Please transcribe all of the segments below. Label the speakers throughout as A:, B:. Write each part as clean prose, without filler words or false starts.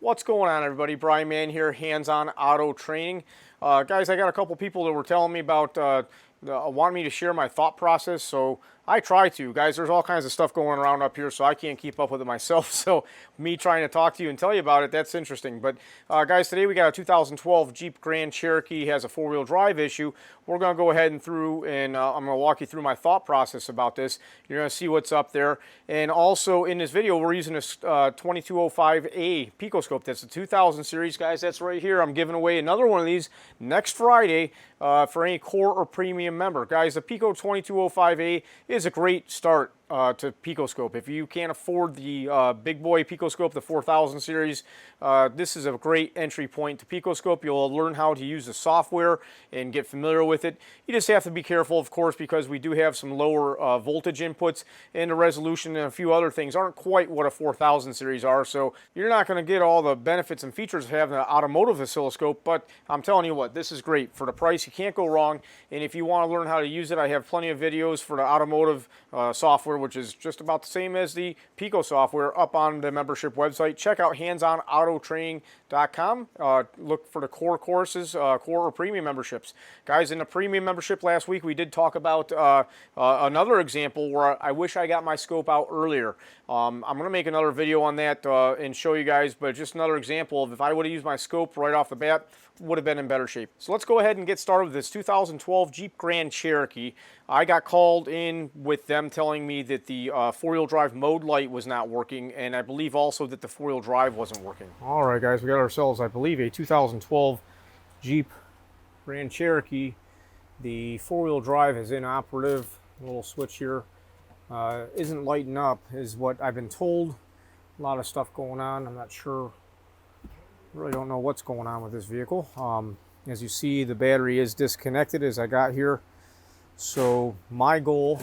A: What's going on, everybody? Brian Mann here, hands-on auto training. Guys, I got a couple people that were telling me about wanting me to share my thought process, so I try to. Guys, there's all kinds of stuff going around up here, so I can't keep up with it myself. So me trying to talk to you and tell you about it, that's interesting. But guys, today we got a 2012 Jeep Grand Cherokee, has a four-wheel drive issue. We're going to go ahead and I'm going to walk you through my thought process about this. You're going to see what's up there. And also in this video, we're using a 2205A picoscope. That's a 2000 series, guys. That's right here. I'm giving away another one of these next Friday for any core or premium member. Guys, the Pico 2205A is a great start to picoscope. If you can't afford the big boy picoscope, the 4000 series, this is a great entry point to picoscope. You'll learn how to use the software and get familiar with it. You just have to be careful, of course, because we do have some lower voltage inputs, and the resolution and a few other things aren't quite what a 4000 series are, so you're not going to get all the benefits and features of having an automotive oscilloscope. But I'm telling you what, this is great for the price. You can't go wrong. And if you want to learn how to use it, I have plenty of videos for the automotive software, which is just about the same as the Pico software, up on the membership website. Check out handsonautotraining.com. Look for the core courses, core or premium memberships. Guys, in the premium membership last week, we did talk about another example where I wish I got my scope out earlier. I'm going to make another video on that and show you guys, but just another example of if I would have used my scope right off the bat, would have been in better shape. So let's go ahead and get started with this 2012 Jeep Grand Cherokee. I got called in with them telling me that the four-wheel drive mode light was not working, and I believe also that the four-wheel drive wasn't working. All right, guys, we got ourselves, I believe, a 2012 Jeep Grand Cherokee. The four-wheel drive is inoperative. A little switch here isn't lighting up, is what I've been told. A lot of stuff going on. I'm not sure. Really don't know what's going on with this vehicle. As you see, the battery is disconnected as I got here. So my goal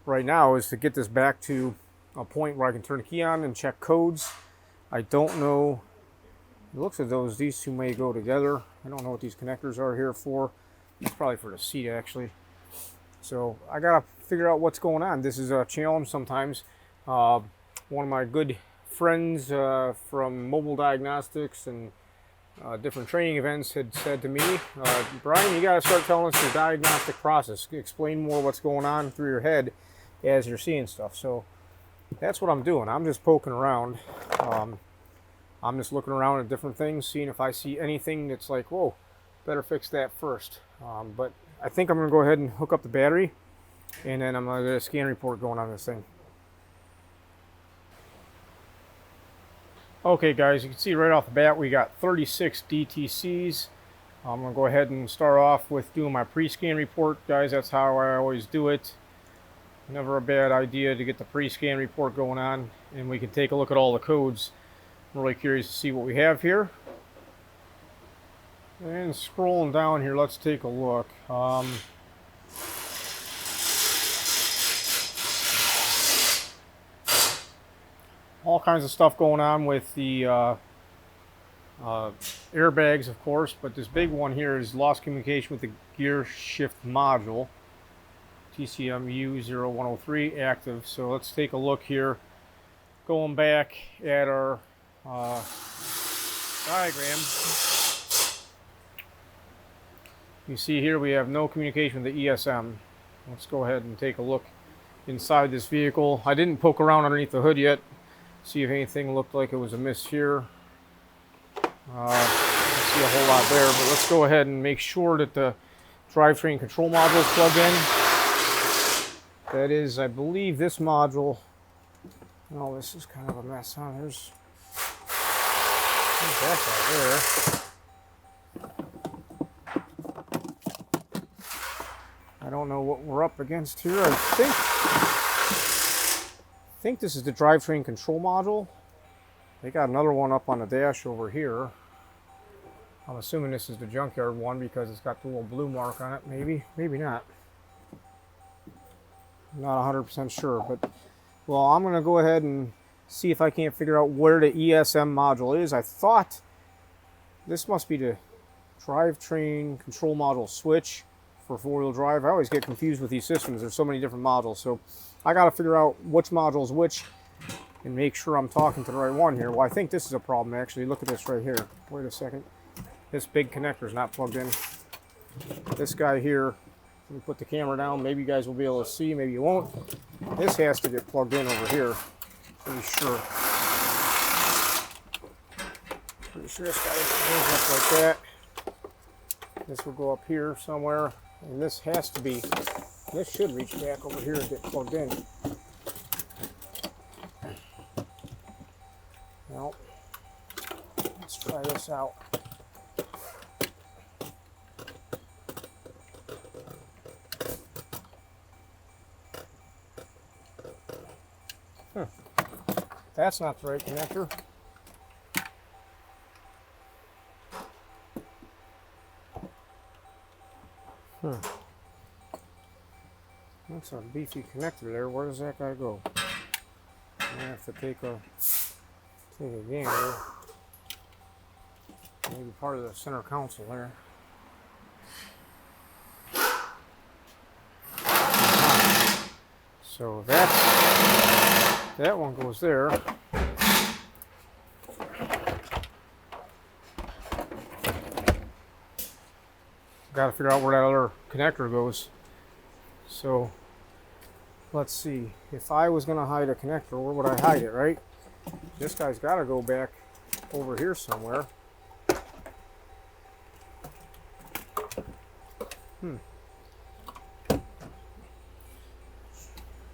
A: right now is to get this back to a point where I can turn the key on and check codes. I don't know. It looks as though these two may go together. I don't know what these connectors are here for. It's probably for the seat, actually. So I gotta figure out what's going on. This is a challenge sometimes. One of my good friends from Mobile Diagnostics and different training events had said to me, Brian, you got to start telling us the diagnostic process. Explain more what's going on through your head as you're seeing stuff. So that's what I'm doing. I'm just poking around. I'm just looking around at different things, seeing if I see anything that's like, whoa, better fix that first. But I think I'm going to go ahead and hook up the battery, and then I'm going to get a scan report going on this thing. Okay, guys, you can see right off the bat we got 36 DTCs. I'm going to go ahead and start off with doing my pre-scan report. Guys, that's how I always do it. Never a bad idea to get the pre-scan report going on, and we can take a look at all the codes. I'm really curious to see what we have here. And scrolling down here, let's take a look. All kinds of stuff going on with the airbags, of course, but this big one here is lost communication with the gear shift module. TCMU0103 active. So let's take a look here. Going back at our diagram, you see here we have no communication with the ESM. Let's go ahead and take a look inside this vehicle. I didn't poke around underneath the hood yet, see if anything looked like it was amiss here. I see a whole lot there, but let's go ahead and make sure that the drivetrain control module is plugged in. That is, I believe, this module. Oh, this is kind of a mess, huh? There's that guy there. I don't know what we're up against here. I think this is the drivetrain control module. They got another one up on the dash over here. I'm assuming this is the junkyard one because it's got the little blue mark on it. Maybe not. I'm not 100% sure, but well, I'm going to go ahead and see if I can't figure out where the ESM module is. I thought this must be the drivetrain control module switch for four-wheel drive. I always get confused with these systems. There's so many different modules, so I got to figure out which module is which. and make sure I'm talking to the right one here. Well, I think this is a problem actually. Look at this right here. Wait a second. This big connector is not plugged in. This guy here, let me put the camera down. Maybe you guys will be able to see, maybe you won't. This has to get plugged in over here. Pretty sure. Pretty sure this guy goes up like that. This will go up here somewhere. And this has to be, this should reach back over here and get plugged in. Well, let's try this out. That's not the right connector. That's a beefy connector there. Where does that guy go? I'm gonna have to take a gander. Maybe part of the center console there. So that one goes there. Got to figure out where that other connector goes. So let's see. If I was going to hide a connector, where would I hide it, right? This guy's got to go back over here somewhere.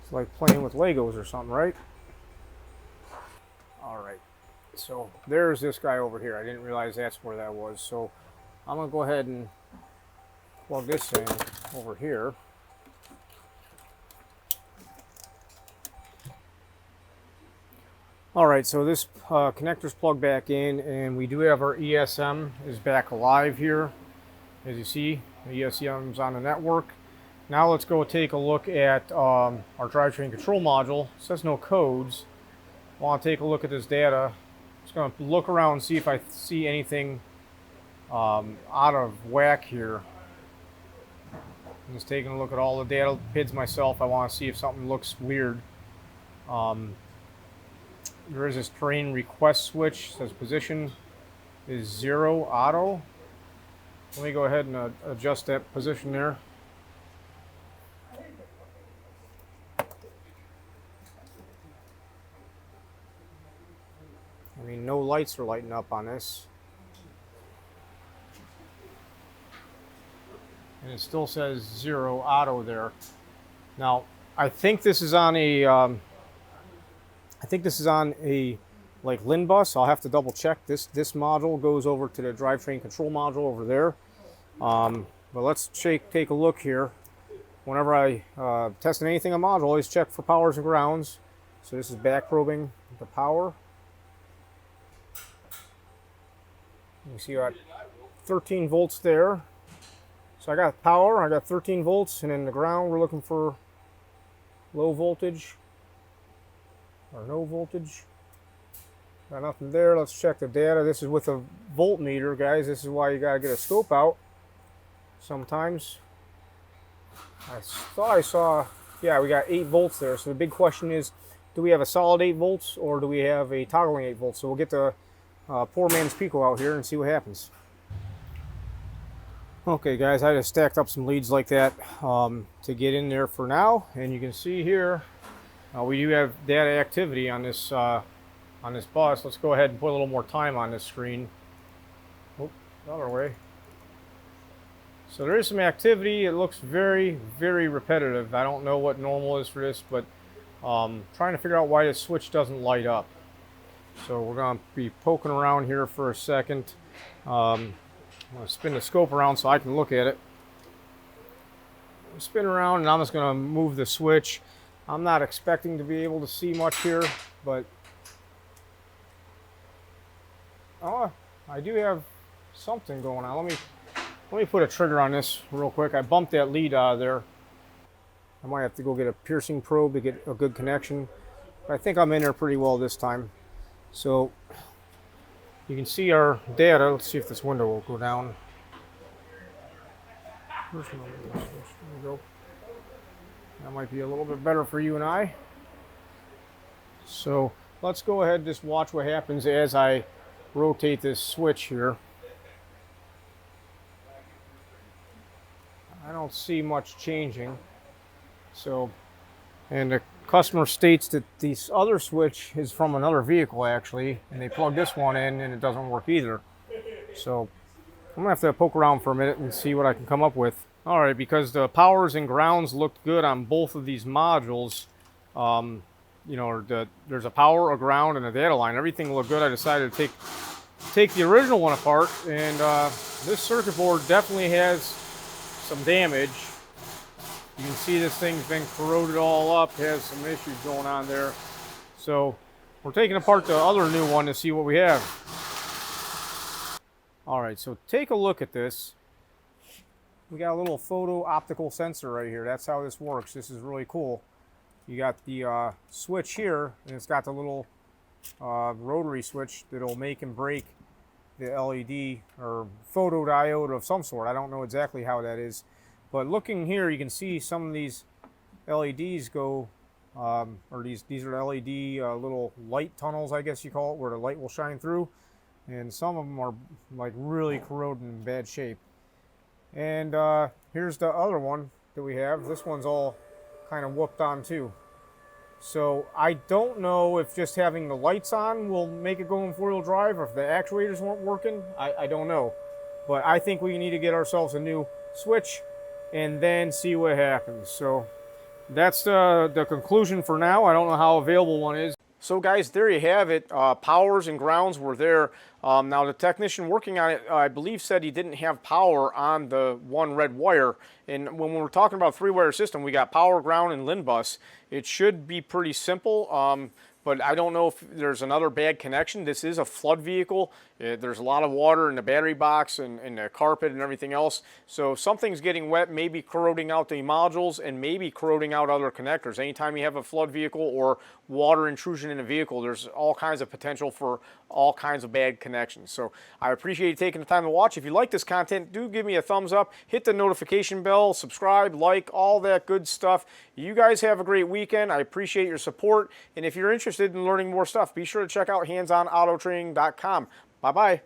A: It's like playing with Legos or something, right? All right. So there's this guy over here. I didn't realize that's where that was. So I'm going to go ahead and plug this in over here. All right, so this connector's plugged back in, and we do have our ESM is back alive here. As you see, the ESM's on the network. Now let's go take a look at our drivetrain control module. It says no codes. I want to take a look at this data. Just going to look around and see if I see anything out of whack here. I'm just taking a look at all the data PIDs myself. I want to see if something looks weird. There is this terrain request switch. It says position is 0 auto. Let me go ahead and adjust that position there. I mean, no lights are lighting up on this. And it still says 0 auto there. Now, I think this is on a like LIN bus. I'll have to double check. This module goes over to the drivetrain control module over there. But let's take a look here. Whenever I test anything on module, always check for powers and grounds. So this is back probing the power. You see I got 13 volts there. So I got power, I got 13 volts, and in the ground we're looking for low voltage or no voltage. Got nothing there. Let's check the data. This is with a voltmeter, guys. This is why you gotta get a scope out sometimes. I thought I saw, yeah, we got 8 volts there. So the big question is, do we have a solid 8 volts or do we have a toggling 8 volts? So we'll get the poor man's Pico out here and see what happens. Okay guys, I just stacked up some leads like that to get in there for now, and you can see here we do have data activity on this bus. Let's go ahead and put a little more time on this screen. Oh, the other way. So there is some activity. It looks very, very repetitive. I don't know what normal is for this, but trying to figure out why this switch doesn't light up. So we're going to be poking around here for a second. I'm going to spin the scope around so I can look at it. Spin around, and I'm just going to move the switch. I'm not expecting to be able to see much here, but oh, I do have something going on. Let me put a trigger on this real quick. I bumped that lead out of there. I might have to go get a piercing probe to get a good connection. But I think I'm in there pretty well this time. So you can see our data. Let's see if this window will go down. There we go. That might be a little bit better for you and I. So let's go ahead and just watch what happens as I rotate this switch here. I don't see much changing. So, and the customer states that this other switch is from another vehicle actually, and they plug this one in and it doesn't work either. So I'm gonna have to poke around for a minute and see what I can come up with. All right, because the powers and grounds looked good on both of these modules, you know, there's a power, a ground, and a data line. Everything looked good. I decided to take the original one apart, and this circuit board definitely has some damage. You can see this thing's been corroded all up, has some issues going on there. So we're taking apart the other new one to see what we have. All right, so take a look at this. We got a little photo optical sensor right here. That's how this works. This is really cool. You got the switch here, and it's got the little rotary switch that'll make and break the LED or photodiode of some sort. I don't know exactly how that is. But looking here, you can see some of these LEDs go, or these are LED little light tunnels, I guess you call it, where the light will shine through. And some of them are like really corroded in bad shape. And here's the other one that we have. This one's all kind of whooped on too. So I don't know if just having the lights on will make it go in four-wheel drive, or if the actuators weren't working. I don't know. But I think we need to get ourselves a new switch and then see what happens. So that's the conclusion for now. I don't know how available one is. So guys, there you have it. Powers and grounds were there. Now the technician working on it, I believe, said he didn't have power on the one red wire. And when we're talking about three-wire system, we got power, ground, and LIN bus. It should be pretty simple. But I don't know if there's another bad connection. This is a flood vehicle. There's a lot of water in the battery box and the carpet and everything else. So something's getting wet, maybe corroding out the modules and maybe corroding out other connectors. Anytime you have a flood vehicle or water intrusion in a vehicle, there's all kinds of potential for all kinds of bad connections. So I appreciate you taking the time to watch. If you like this content, do give me a thumbs up, hit the notification bell, subscribe, like, all that good stuff. You guys have a great weekend. I appreciate your support. And if you're interested in learning more stuff, be sure to check out handsonautotraining.com. Bye-bye.